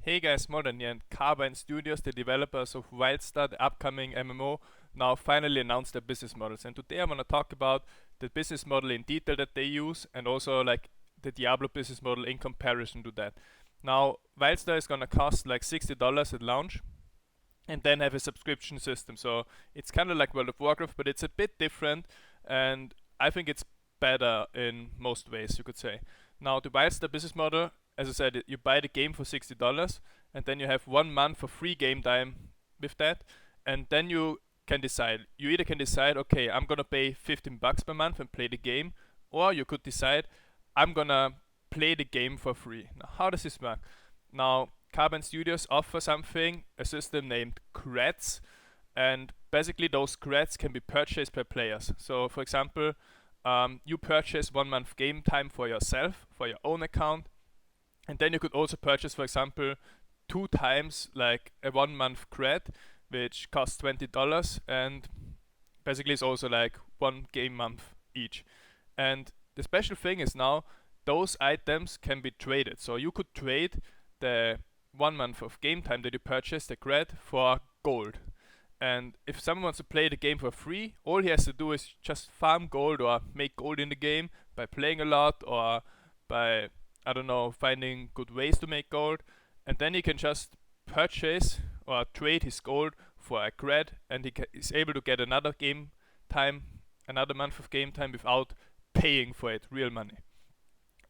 Hey guys, Moldran here, and Carbine Studios, the developers of Wildstar, the upcoming MMO, now finally announced their business models. And today I'm gonna talk about the business model in detail that they use, and also like the Diablo business model in comparison to that. Now, Wildstar is gonna cost like $60 at launch, and then have a subscription system. So it's kind of like World of Warcraft, but it's a bit different, and I think it's better in most ways, you could say. Now, the Wildstar business model, as I said, you buy the game for $60, and then you have 1 month of free game time with that, and then you can decide. You either can decide, okay, I'm gonna pay $15 per month and play the game, or you could decide, I'm gonna play the game for free. Now, how does this work? Now, Carbon Studios offer something, a system named creds, and basically those creds can be purchased by players. So, for example, you purchase 1 month game time for yourself, for your own account, and then you could also purchase, for example, 2 times like a 1 month cred, which costs $20, and basically is also like 1 game month each. And the special thing is now those items can be traded. So you could trade the 1 month of game time that you purchased, the cred, for gold. And if someone wants to play the game for free, all he has to do is just farm gold or make gold in the game by playing a lot, or by, I don't know, finding good ways to make gold. And then he can just purchase or trade his gold for a cred, and he is able to get another game time, another month of game time without paying for it, real money.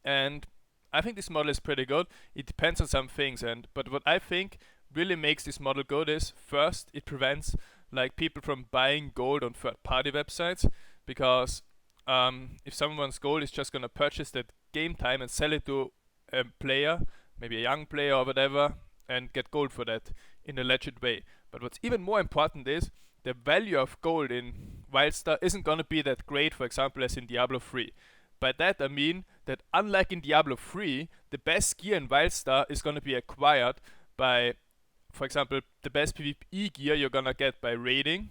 And I think this model is pretty good. It depends on some things, but what I think really makes this model good is, first, it prevents like people from buying gold on third-party websites, because if someone's gold is just gonna purchase that game time and sell it to a player, maybe a young player or whatever, and get gold for that in a legit way. But what's even more important is the value of gold in Wildstar isn't gonna be that great, for example, as in Diablo 3. By that I mean that unlike in Diablo 3, the best gear in Wildstar is gonna be acquired by, for example, the best PvE gear you're gonna get by raiding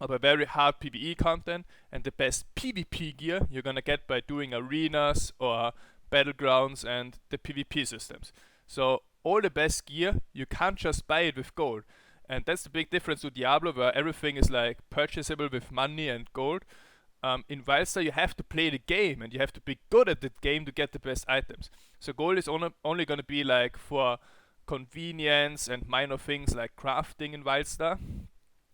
or by very hard PvE content, and the best PvP gear you're gonna get by doing arenas or battlegrounds and the PvP systems. So all the best gear, you can't just buy it with gold. And that's the big difference to Diablo, where everything is like purchasable with money and gold. In Wildstar, you have to play the game, and you have to be good at the game to get the best items. So gold is only going to be like for convenience and minor things like crafting in Wildstar,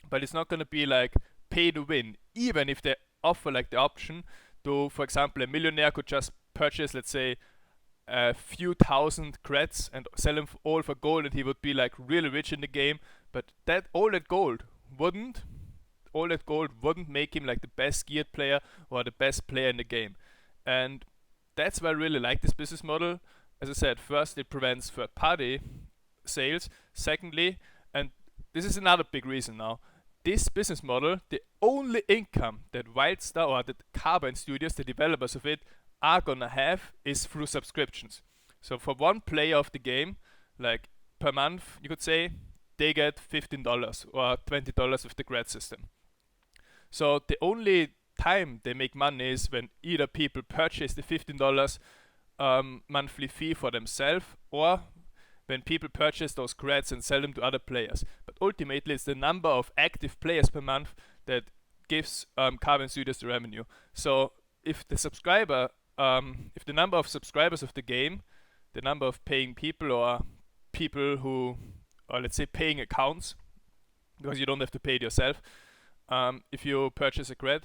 but it's not going to be like pay to win. Even if they offer like the option to, for example, a millionaire could just purchase, let's say, a few thousand creds and sell them all for gold, and he would be like really rich in the game. But all that gold wouldn't make him like the best geared player or the best player in the game. And that's why I really like this business model. As I said, first, it prevents third party sales. Secondly, and this is another big reason now, this business model, the only income that Wildstar or the Carbine Studios, the developers of it, are gonna have is through subscriptions. So for one player of the game, like per month, you could say, they get $15 or $20 with the cred system. So the only time they make money is when either people purchase the $15 monthly fee for themselves, or when people purchase those creds and sell them to other players. But ultimately, it's the number of active players per month that gives Carbon Studios the revenue. So if the number of subscribers of the game, the number of paying people, or people who, or let's say paying accounts, because you don't have to pay it yourself, if you purchase a cred,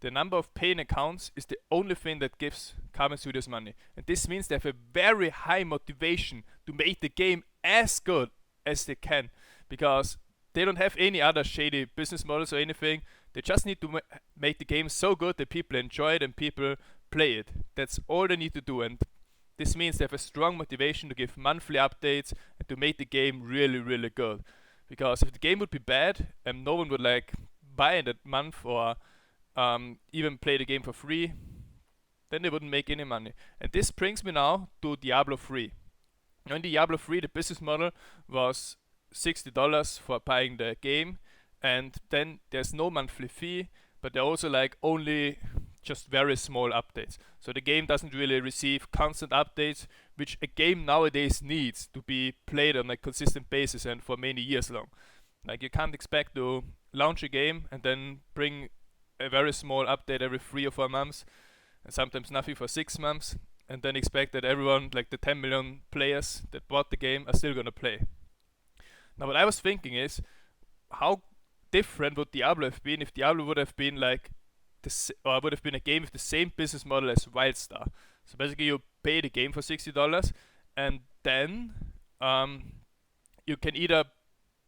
the number of paying accounts is the only thing that gives Carbon Studios money. And this means they have a very high motivation to make the game as good as they can, because they don't have any other shady business models or anything. They just need to make the game so good that people enjoy it and people play it. That's all they need to do. And this means they have a strong motivation to give monthly updates and to make the game really, really good. Because if the game would be bad and no one would like buy it that month, or even play the game for free, then they wouldn't make any money. And this brings me now to Diablo 3. Now in Diablo 3, the business model was $60 for buying the game, and then there's no monthly fee, but they're also like only just very small updates. So the game doesn't really receive constant updates, which a game nowadays needs to be played on a consistent basis and for many years long. Like you can't expect to launch a game and then bring a very small update every 3 or 4 months, and sometimes nothing for 6 months, and then expect that everyone, like the 10 million players that bought the game, are still gonna play. Now, what I was thinking is, how different would Diablo have been if Diablo would have been like or would have been a game with the same business model as Wildstar. So basically, you pay the game for $60, and then you can either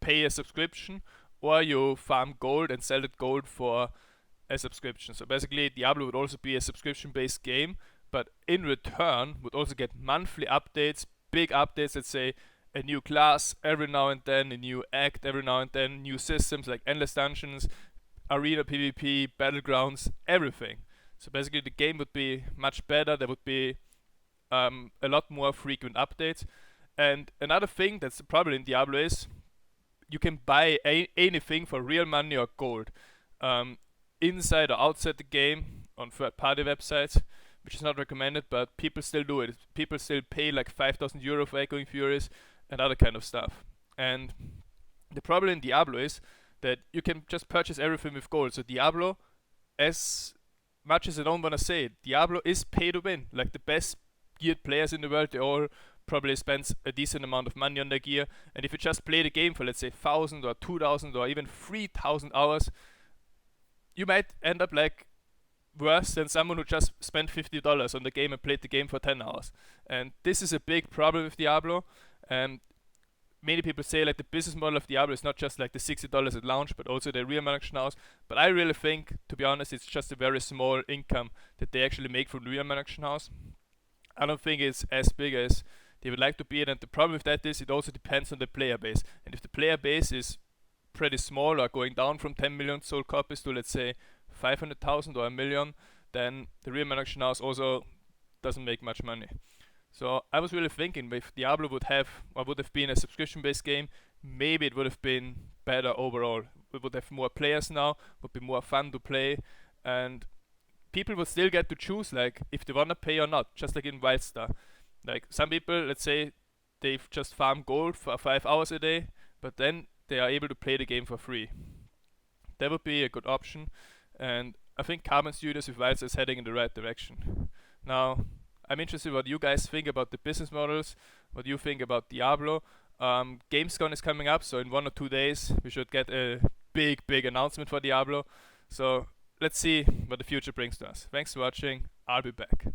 pay a subscription or you farm gold and sell that gold for a subscription. So basically, Diablo would also be a subscription-based game, but in return would also get monthly updates, big updates. Let's say a new class every now and then, a new act every now and then, new systems like endless dungeons, arena PvP, battlegrounds, everything. So basically, the game would be much better. There would be a lot more frequent updates. And another thing that's the problem in Diablo is you can buy anything for real money or gold, inside or outside the game on third-party websites, which is not recommended, but people still do it. People still pay like 5,000 euro for Echoing Furies and other kind of stuff. And the problem in Diablo is that you can just purchase everything with gold. So Diablo, as much as I don't want to say it, Diablo is pay to win. Like the best geared players in the world, they all probably spend a decent amount of money on their gear. And if you just play the game for, let's say, 1,000 or 2,000 or even 3,000 hours, you might end up like worse than someone who just spent $50 on the game and played the game for 10 hours. And this is a big problem with Diablo. And many people say like the business model of Diablo is not just like the $60 at launch, but also the real managed house. But I really think, to be honest, it's just a very small income that they actually make from the real managed house. I don't think it's as big as they would like to be it. And the problem with that is it also depends on the player base. And if the player base is pretty small or going down from 10 million sold copies to, let's say, 500,000 or a million, then the real managed house also doesn't make much money. So I was really thinking if Diablo would have been a subscription-based game, maybe it would have been better overall. We would have more players now, would be more fun to play, and people would still get to choose like if they wanna pay or not, just like in Wildstar. Like some people, let's say, they just farm gold for 5 hours a day, but then they are able to play the game for free. That would be a good option, and I think Carbon Studios with Wildstar is heading in the right direction. Now, I'm interested what you guys think about the business models, what you think about Diablo. Gamescom is coming up, so in 1 or 2 days we should get a big announcement for Diablo. So let's see what the future brings to us. Thanks for watching. I'll be back.